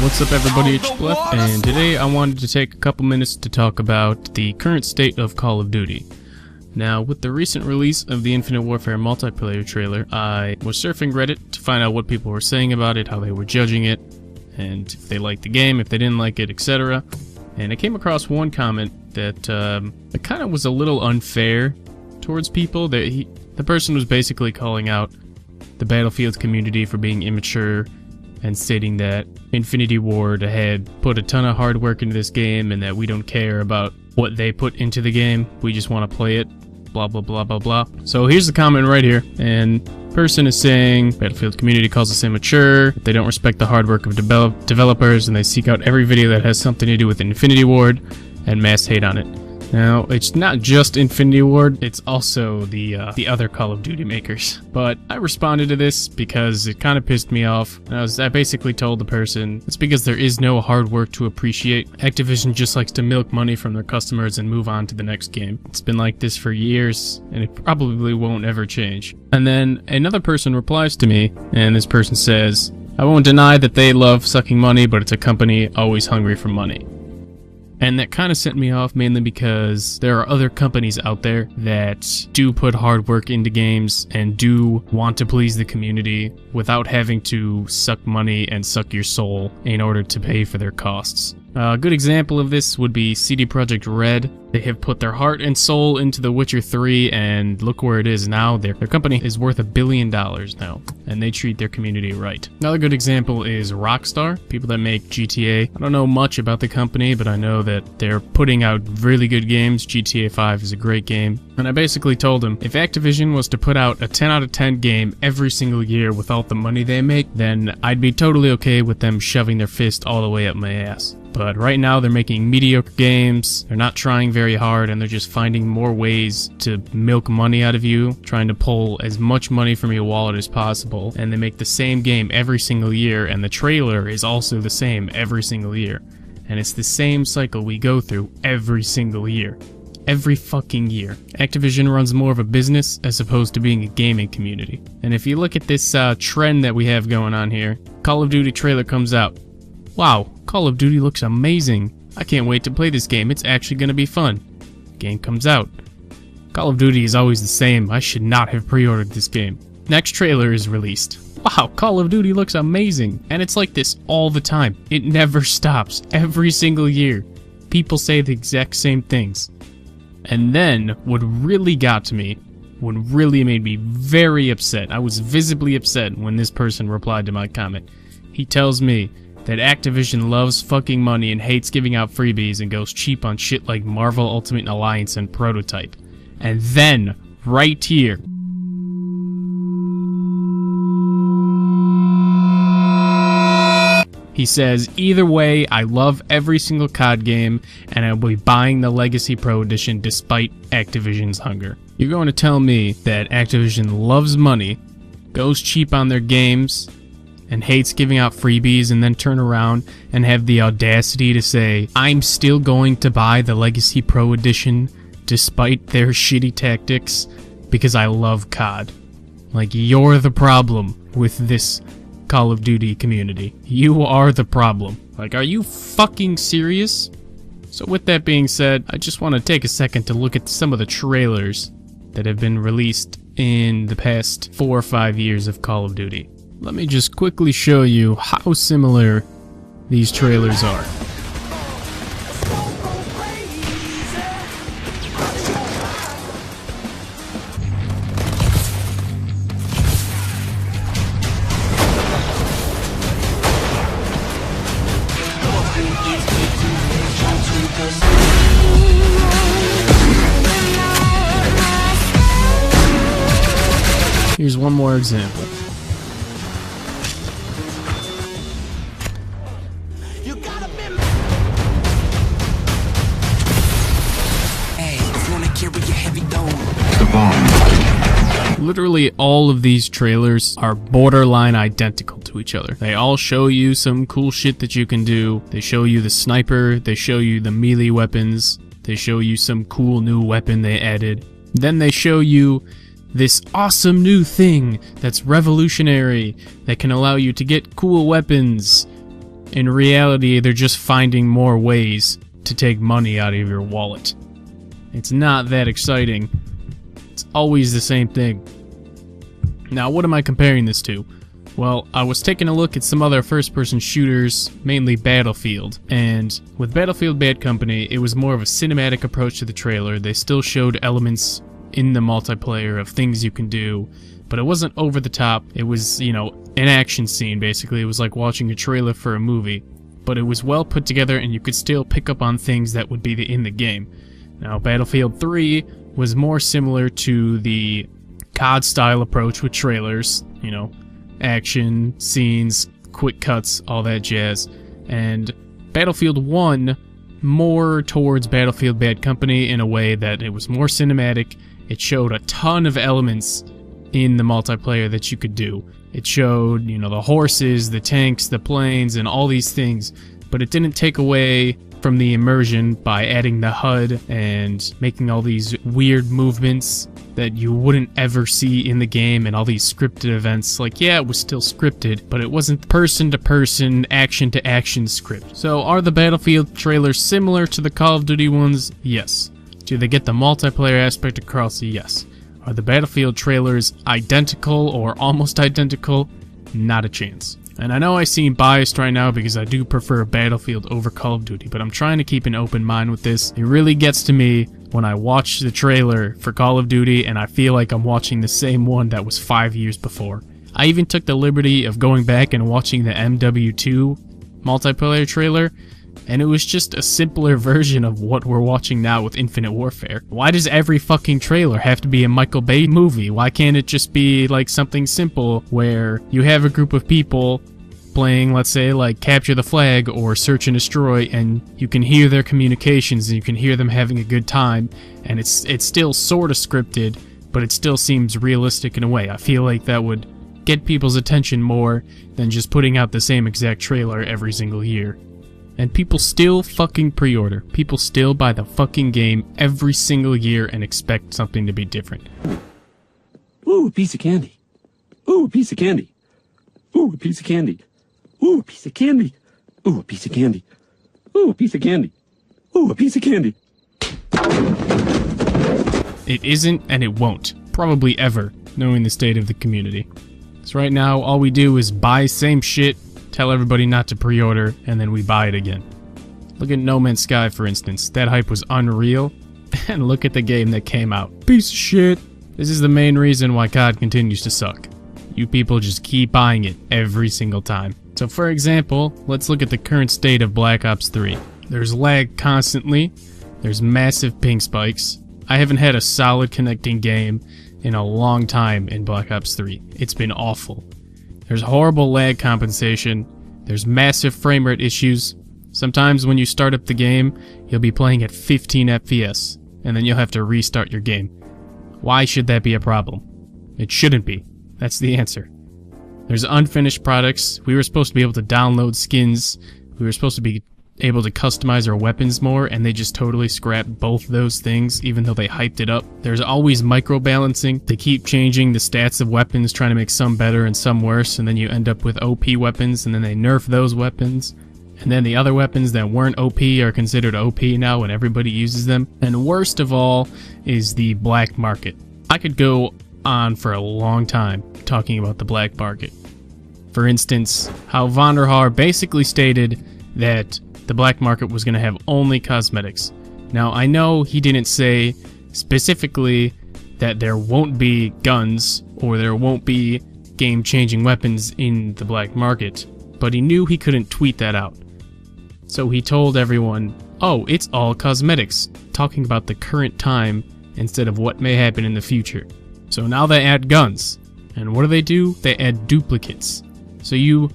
What's up everybody, it's Blef, and today I wanted to take a couple minutes to talk about the current state of Call of Duty. Now, with the recent release of the Infinite Warfare multiplayer trailer, I was surfing Reddit to find out what people were saying about it, how they were judging it, and if they liked the game, if they didn't like it, etc. And I came across one comment that kind of was a little unfair towards people. The person was basically calling out the Battlefield community for being immature and stating that Infinity Ward had put a ton of hard work into this game and that we don't care about what they put into the game, we just want to play it, blah blah blah blah blah. So here's the comment right here, and person is saying Battlefield community calls us immature, they don't respect the hard work of developers, and they seek out every video that has something to do with Infinity Ward and mass hate on it. Now, it's not just Infinity Ward, it's also the other Call of Duty makers. But I responded to this because it kind of pissed me off. I basically told the person, it's because there is no hard work to appreciate. Activision just likes to milk money from their customers and move on to the next game. It's been like this for years, and it probably won't ever change. And then another person replies to me, and this person says, I won't deny that they love sucking money, but it's a company always hungry for money. And that kind of sent me off, mainly because there are other companies out there that do put hard work into games and do want to please the community without having to suck money and suck your soul in order to pay for their costs. A good example of this would be CD Projekt Red. They have put their heart and soul into The Witcher 3, and look where it is now. Their company is worth $1 billion now, and they treat their community right. Another good example is Rockstar, people that make GTA. I don't know much about the company, but I know that they're putting out really good games. GTA 5 is a great game. And I basically told them, if Activision was to put out a 10 out of 10 game every single year with all the money they make, then I'd be totally okay with them shoving their fist all the way up my ass. But right now they're making mediocre games, they're not trying very hard, and they're just finding more ways to milk money out of you, trying to pull as much money from your wallet as possible, and they make the same game every single year, and the trailer is also the same every single year. And it's the same cycle we go through every single year. Every fucking year. Activision runs more of a business as opposed to being a gaming community. And if you look at this trend that we have going on here, Call of Duty trailer comes out. Wow, Call of Duty looks amazing. I can't wait to play this game. It's actually going to be fun. Game comes out. Call of Duty is always the same. I should not have pre-ordered this game. Next trailer is released. Wow, Call of Duty looks amazing. And it's like this all the time. It never stops. Every single year. People say the exact same things. And then, what really got to me, what really made me very upset, I was visibly upset when this person replied to my comment. He tells me that Activision loves fucking money and hates giving out freebies and goes cheap on shit like Marvel Ultimate Alliance and Prototype. And then, right here, he says, either way, I love every single COD game, and I will be buying the Legacy Pro Edition despite Activision's hunger. You're going to tell me that Activision loves money, goes cheap on their games, and hates giving out freebies, and then turn around and have the audacity to say, I'm still going to buy the Legacy Pro Edition despite their shitty tactics because I love COD. Like, you're the problem with this Call of Duty community. You are the problem. Like, are you fucking serious? So with that being said, I just want to take a second to look at some of the trailers that have been released in the past 4 or 5 years of Call of Duty. Let me just quickly show you how similar these trailers are. Here's one more example. Literally all of these trailers are borderline identical to each other. They all show you some cool shit that you can do. They show you the sniper, they show you the melee weapons, they show you some cool new weapon they added. Then they show you this awesome new thing that's revolutionary, that can allow you to get cool weapons in reality, they're just finding more ways to take money out of your wallet. It's not that exciting. It's always the same thing. Now, what am I comparing this to? Well, I was taking a look at some other first-person shooters, mainly Battlefield, and with Battlefield Bad Company, it was more of a cinematic approach to the trailer. They still showed elements in the multiplayer of things you can do, but it wasn't over the top. It was, you know, an action scene, basically. It was like watching a trailer for a movie, but it was well put together, and you could still pick up on things that would be in the game. Now, Battlefield 3 was more similar to the COD-style approach with trailers, you know, action, scenes, quick cuts, all that jazz. And Battlefield 1 more towards Battlefield Bad Company in a way that it was more cinematic. It showed a ton of elements in the multiplayer that you could do. It showed, you know, the horses, the tanks, the planes, and all these things, but it didn't take away from the immersion by adding the HUD and making all these weird movements that you wouldn't ever see in the game and all these scripted events. Like, yeah, it was still scripted, but it wasn't person-to-person, action-to-action script. So are the Battlefield trailers similar to the Call of Duty ones? Yes. Do they get the multiplayer aspect across? Yes. Are the Battlefield trailers identical or almost identical? Not a chance. And I know I seem biased right now because I do prefer Battlefield over Call of Duty, but I'm trying to keep an open mind with this. It really gets to me when I watch the trailer for Call of Duty and I feel like I'm watching the same one that was 5 years before. I even took the liberty of going back and watching the MW2 multiplayer trailer, and it was just a simpler version of what we're watching now with Infinite Warfare. Why does every fucking trailer have to be a Michael Bay movie? Why can't it just be like something simple where you have a group of people playing, let's say, like Capture the Flag or Search and Destroy, and you can hear their communications and you can hear them having a good time, and it's still sort of scripted, but it still seems realistic in a way. I feel like that would get people's attention more than just putting out the same exact trailer every single year. And people still fucking pre-order. People still buy the fucking game every single year and expect something to be different. Ooh, a piece of candy. Ooh, a piece of candy. Ooh, a piece of candy. Ooh, a piece of candy. Ooh, a piece of candy. Ooh, a piece of candy. Ooh, a piece of candy. It isn't, and it won't. Probably ever, knowing the state of the community. So right now, all we do is buy same shit, tell everybody not to pre-order, and then we buy it again. Look at No Man's Sky, for instance. That hype was unreal, and look at the game that came out. Piece of shit. This is the main reason why COD continues to suck. You people just keep buying it every single time. So for example, let's look at the current state of Black Ops 3. There's lag constantly, there's massive ping spikes. I haven't had a solid connecting game in a long time in Black Ops 3. It's been awful. There's horrible lag compensation, there's massive frame rate issues. Sometimes when you start up the game, you'll be playing at 15 FPS, and then you'll have to restart your game. Why should that be a problem? It shouldn't be. That's the answer. There's unfinished products. We were supposed to be able to download skins. We were supposed to be able to customize our weapons more, and they just totally scrapped both those things, even though they hyped it up. There's always micro-balancing. They keep changing the stats of weapons, trying to make some better and some worse, and then you end up with OP weapons, and then they nerf those weapons. And then the other weapons that weren't OP are considered OP now when everybody uses them. And worst of all is the black market. I could go on for a long time talking about the black market. For instance, how Von der Haar basically stated that the black market was going to have only cosmetics. Now, I know he didn't say specifically that there won't be guns or there won't be game-changing weapons in the black market, but he knew he couldn't tweet that out. So he told everyone, oh, it's all cosmetics, talking about the current time instead of what may happen in the future. So now they add guns, and what do? They add duplicates. So you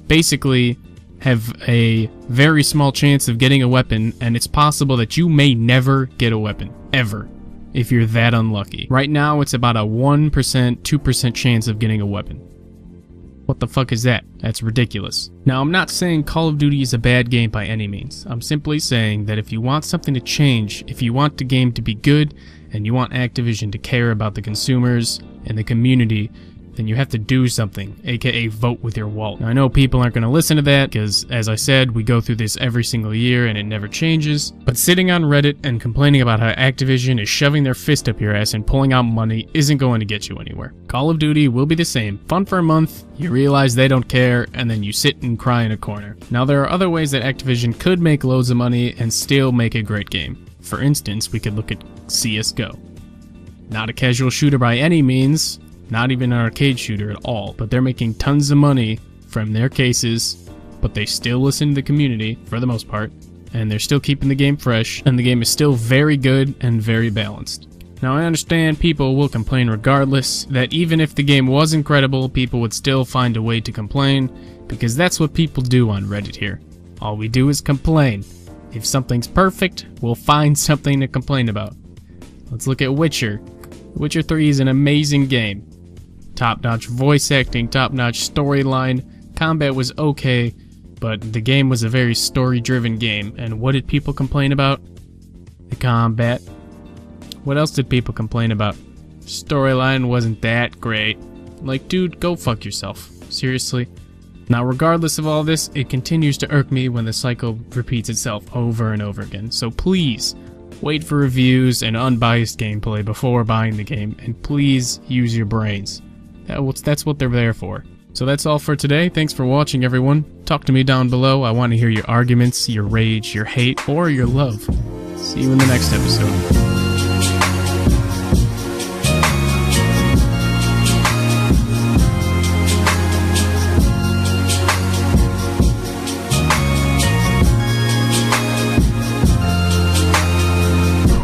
basically have a very small chance of getting a weapon, and it's possible that you may never get a weapon, ever, if you're that unlucky. Right now, it's about a 1%, 2% chance of getting a weapon. What the fuck is that? That's ridiculous. Now, I'm not saying Call of Duty is a bad game by any means. I'm simply saying that if you want something to change, if you want the game to be good, and you want Activision to care about the consumers and the community, then you have to do something, aka vote with your wallet. Now, I know people aren't going to listen to that because, as I said, we go through this every single year and it never changes. But sitting on Reddit and complaining about how Activision is shoving their fist up your ass and pulling out money isn't going to get you anywhere. Call of Duty will be the same. Fun for a month, you realize they don't care, and then you sit and cry in a corner. Now, there are other ways that Activision could make loads of money and still make a great game. For instance, we could look at CSGO. Not a casual shooter by any means, not even an arcade shooter at all, but they're making tons of money from their cases, but they still listen to the community for the most part, and they're still keeping the game fresh, and the game is still very good and very balanced. Now, I understand people will complain regardless, that even if the game was incredible, people would still find a way to complain, because that's what people do on Reddit here. All we do is complain. If something's perfect, we'll find something to complain about. Let's look at Witcher. Witcher 3 is an amazing game. Top-notch voice acting, top-notch storyline, combat was okay, but the game was a very story-driven game, and what did people complain about? The combat. What else did people complain about? Storyline wasn't that great. Like, dude, go fuck yourself. Seriously. Now, regardless of all this, it continues to irk me when the cycle repeats itself over and over again, so please, wait for reviews and unbiased gameplay before buying the game, and please use your brains. That's what they're there for. So that's all for today. Thanks for watching, everyone. Talk to me down below. I want to hear your arguments, your rage, your hate, or your love. See you in the next episode.